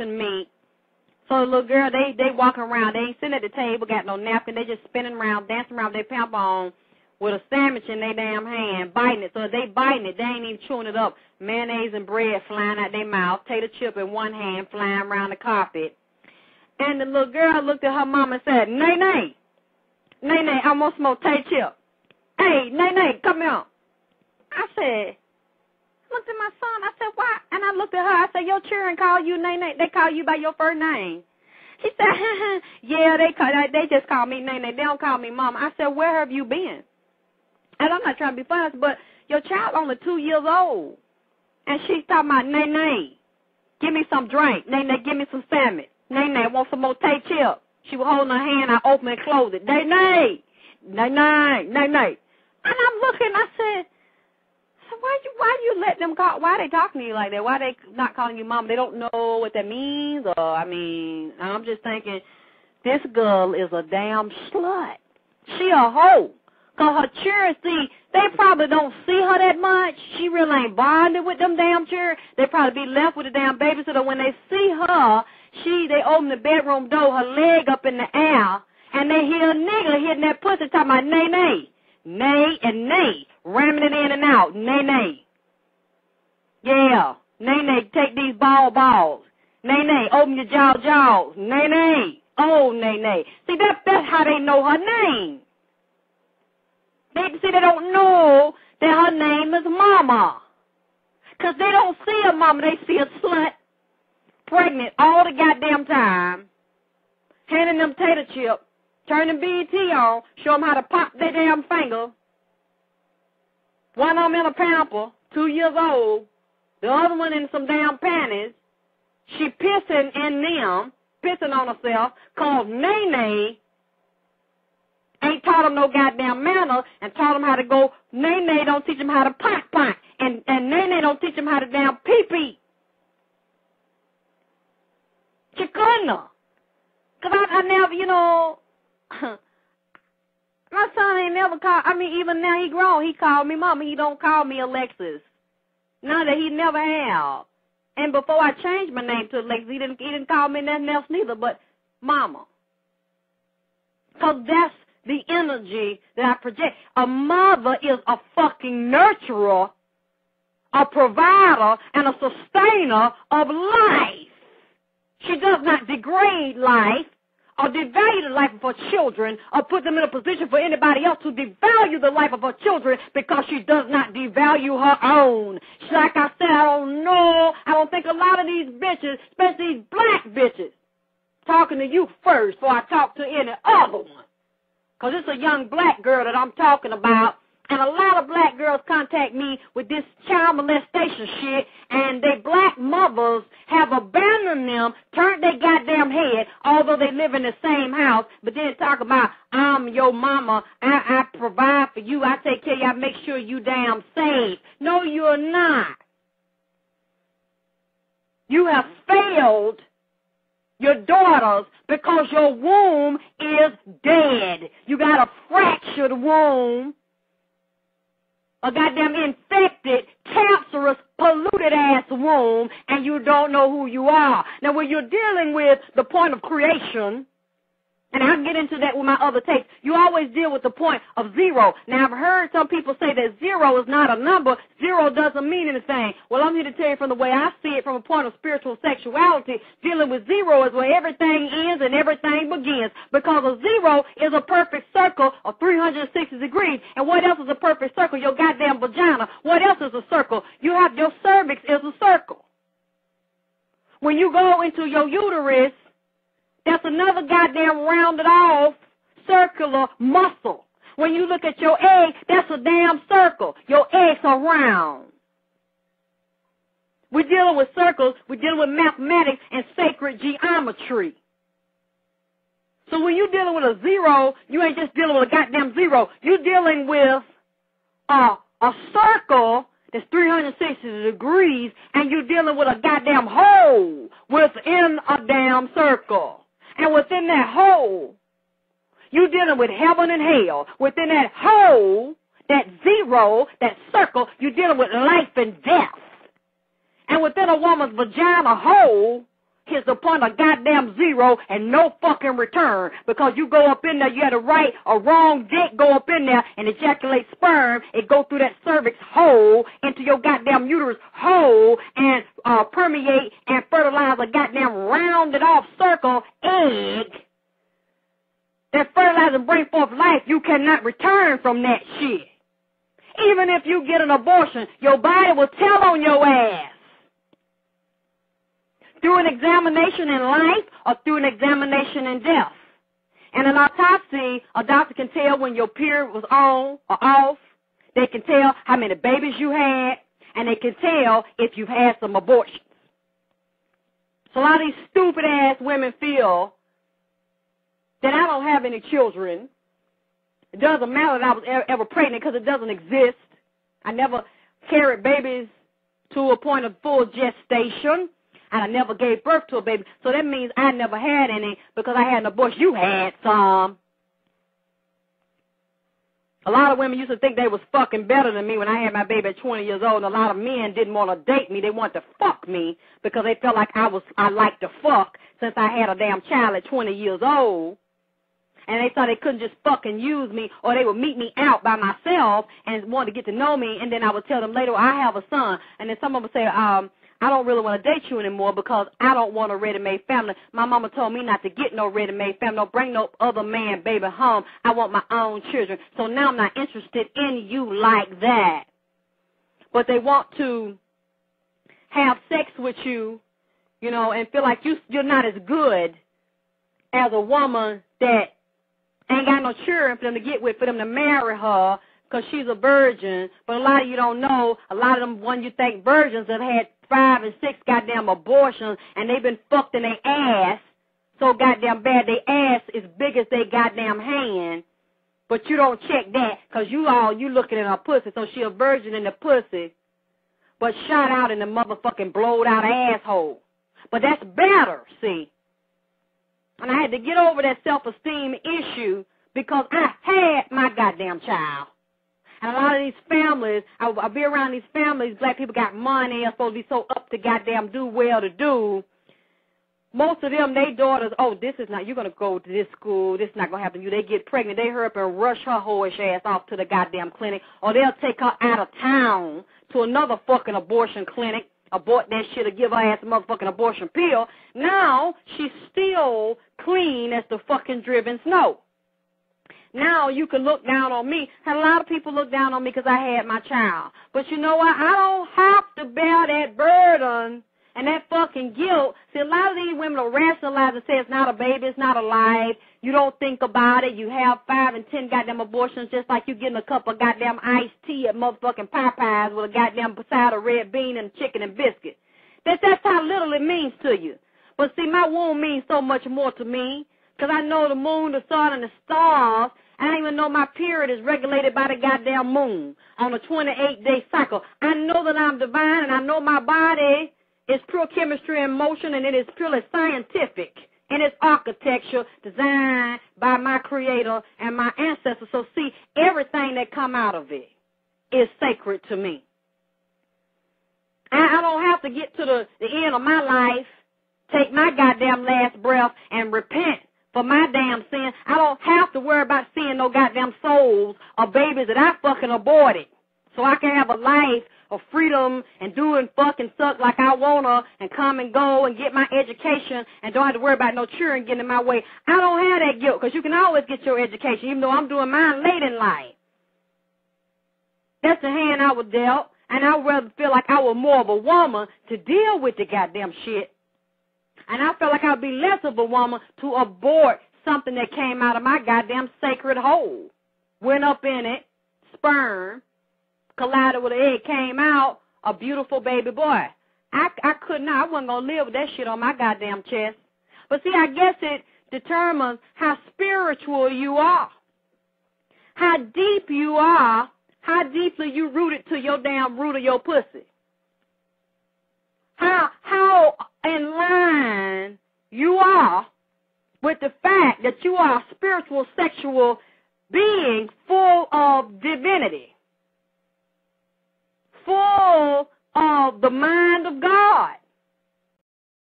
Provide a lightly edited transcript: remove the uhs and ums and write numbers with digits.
meat. So the little girl, they walking around. They ain't sitting at the table, got no napkin. They just spinning around, dancing around with their pamper on with a sandwich in their damn hand, biting it. So if they biting it, they ain't even chewing it up. Mayonnaise and bread flying out their mouth, tater chip in one hand flying around the carpet. And the little girl looked at her mom and said, Nay, I want some more tater chip. Hey, Nay, come here. I said, looked at my son. I said, why? And I looked at her. I said, your children call you Nay. They call you by your first name. She said, yeah, they just call me Nay. They don't call me Mama. I said, where have you been? And I'm not trying to be funny, but your child only 2 years old. And she's talking about, Nay, give me some drink. Nay, give me some sandwich. Nay, I want some more tater chip. She was holding her hand. I opened and closed it. Nay. And I'm looking. I said, why you let them call? Why are they talking to you like that? Why are they not calling you Mama? They don't know what that means. Or I'm just thinking, this girl is a damn slut. She a hoe. Because her children, see, they probably don't see her that much. She really ain't bonded with them damn children. They probably be left with the damn babysitter. When they see her, they open the bedroom door, her leg up in the air, and they hear a nigga hitting that pussy talking about Nay. Nay and nay, ramming it in and out. Nay. Yeah. Nay, take these balls. Nay, open your jaws. Nay. Oh, Nay. See, that's how they know her name. They don't know that her name is Mama. Because they don't see a mama, they see a slut, pregnant all the goddamn time, handing them tater chip, turning BET on, show them how to pop their damn finger. One of them in a pamper, 2 years old, the other one in some damn panties. She pissing in them, pissing on herself, called Nay. Ain't taught them no goddamn manners and taught them how to go. Nay don't teach them how to pot. And Nay don't teach them how to damn pee-pee. Chikuna. Because I never, my son ain't never called, even now he grown, he called me Mama. He don't call me Alexis. None that he never have. And before I changed my name to Alexis, he didn't call me nothing else neither but Mama. Because that's the energy that I project. A mother is a fucking nurturer, a provider, and a sustainer of life. She does not degrade life or devalue the life of her children or put them in a position for anybody else to devalue the life of her children because she does not devalue her own. Like I said, I don't know. I don't think a lot of these bitches, especially these black bitches, talking to you first before I talk to any other one. Because it's a young black girl that I'm talking about. And a lot of black girls contact me with this child molestation shit, and they black mothers have abandoned them, turned their goddamn head, although they live in the same house, but then talk about, I'm your mama, I provide for you, I take care of you, I make sure you damn safe. No, you're not. You have failed your daughters because your womb is dead. You got a fractured womb, a goddamn infected, cancerous, polluted-ass womb, and you don't know who you are. Now, when you're dealing with the point of creation, and I'll get into that with my other tapes, you always deal with the point of zero. Now, I've heard some people say that zero is not a number. Zero doesn't mean anything. Well, I'm here to tell you from the way I see it from a point of spiritual sexuality, dealing with zero is where everything ends and everything begins. Because a zero is a perfect circle of 360 degrees. And what else is a perfect circle? Your goddamn vagina. What else is a circle? You have your cervix is a circle. When you go into your uterus, that's another goddamn rounded off circular muscle. When you look at your egg, that's a damn circle. Your eggs are round. We're dealing with circles. We're dealing with mathematics and sacred geometry. So when you're dealing with a zero, you ain't just dealing with a goddamn zero. You're dealing with a circle that's 360 degrees, and you're dealing with a goddamn hole within a damn circle. And within that hole, you're dealing with heaven and hell. Within that hole, that zero, that circle, you're dealing with life and death. And within a woman's vagina hole, hits the point of goddamn zero and no fucking return. Because you go up in there, you had a right or wrong dick go up in there and ejaculate sperm. It go through that cervix hole into your goddamn uterus hole and permeate and fertilize a goddamn rounded off circle egg. That fertilize and bring forth life. You cannot return from that shit. Even if you get an abortion, your body will tell on your ass. Through an examination in life or through an examination in death. And an autopsy, a doctor can tell when your period was on or off. They can tell how many babies you had. And they can tell if you've had some abortions. So a lot of these stupid ass women feel that I don't have any children. It doesn't matter that I was ever pregnant because it doesn't exist. I never carried babies to a point of full gestation, and I never gave birth to a baby. So that means I never had any because I had an abortion. You had some. A lot of women used to think they was fucking better than me when I had my baby at 20 years old, and a lot of men didn't want to date me. They wanted to fuck me because they felt like I liked to fuck since I had a damn child at 20 years old. And they thought they couldn't just fucking use me, or they would meet me out by myself and want to get to know me, and then I would tell them later, I have a son. And then some of them would say, I don't really want to date you anymore because I don't want a ready-made family. My mama told me not to get no ready-made family, don't bring no other man, baby, home. I want my own children. So now I'm not interested in you like that. But they want to have sex with you, you know, and feel like you're not as good as a woman that ain't got no children for them to get with, for them to marry her because she's a virgin. But a lot of you don't know, a lot of them, when you think virgins, have had 5 and 6 goddamn abortions, and they've been fucked in their ass so goddamn bad their ass is big as their goddamn hand. But you don't check that because you looking at her pussy, so she a virgin in the pussy, but shot out in the motherfucking blowed out asshole. But that's better, see. And I had to get over that self-esteem issue because I had my goddamn child. And a lot of these families, I'll be around these families, black people got money, are supposed to be so up to goddamn do well to do. Most of them, they daughters, this is not, you're going to go to this school, this is not going to happen to you. They get pregnant, they hurry up and rush her whorish ass off to the goddamn clinic, or they'll take her out of town to another fucking abortion clinic. Abort that shit or give her ass a motherfucking abortion pill. Now, she's still clean as the fucking driven snow. Now you can look down on me. And a lot of people look down on me because I had my child. But you know what? I don't have to bear that burden and that fucking guilt. See, a lot of these women will rationalize and say it's not a baby, it's not alive. You don't think about it. You have 5 and 10 goddamn abortions just like you getting a cup of goddamn iced tea at motherfucking Popeyes with a goddamn side of red bean and chicken and biscuit. That's how little it means to you. But see, my womb means so much more to me because I know the moon, the sun, and the stars. I don't even know my period is regulated by the goddamn moon on a 28-day cycle. I know that I'm divine, and I know my body is pure chemistry in motion, and it is purely scientific in its architecture designed by my creator and my ancestors. So see, everything that come out of it is sacred to me. I don't have to get to the end of my life, take my goddamn last breath, and repent for my damn sin. I don't have to worry about seeing no goddamn souls or babies that I fucking aborted. So I can have a life of freedom and do and fuck and suck like I wanna and come and go and get my education and don't have to worry about no children getting in my way. I don't have that guilt because you can always get your education even though I'm doing mine late in life. That's the hand I was dealt, and I would rather feel like I was more of a woman to deal with the goddamn shit. And I felt like I would be less of a woman to abort something that came out of my goddamn sacred hole. Went up in it, sperm, collided with an egg, came out, a beautiful baby boy. I could not. I wasn't going to live with that shit on my goddamn chest. But see, I guess it determines how spiritual you are, how deep you are, how deeply you rooted to your damn root of your pussy. How in line you are with the fact that you are a spiritual, sexual being full of divinity, full of the mind of God.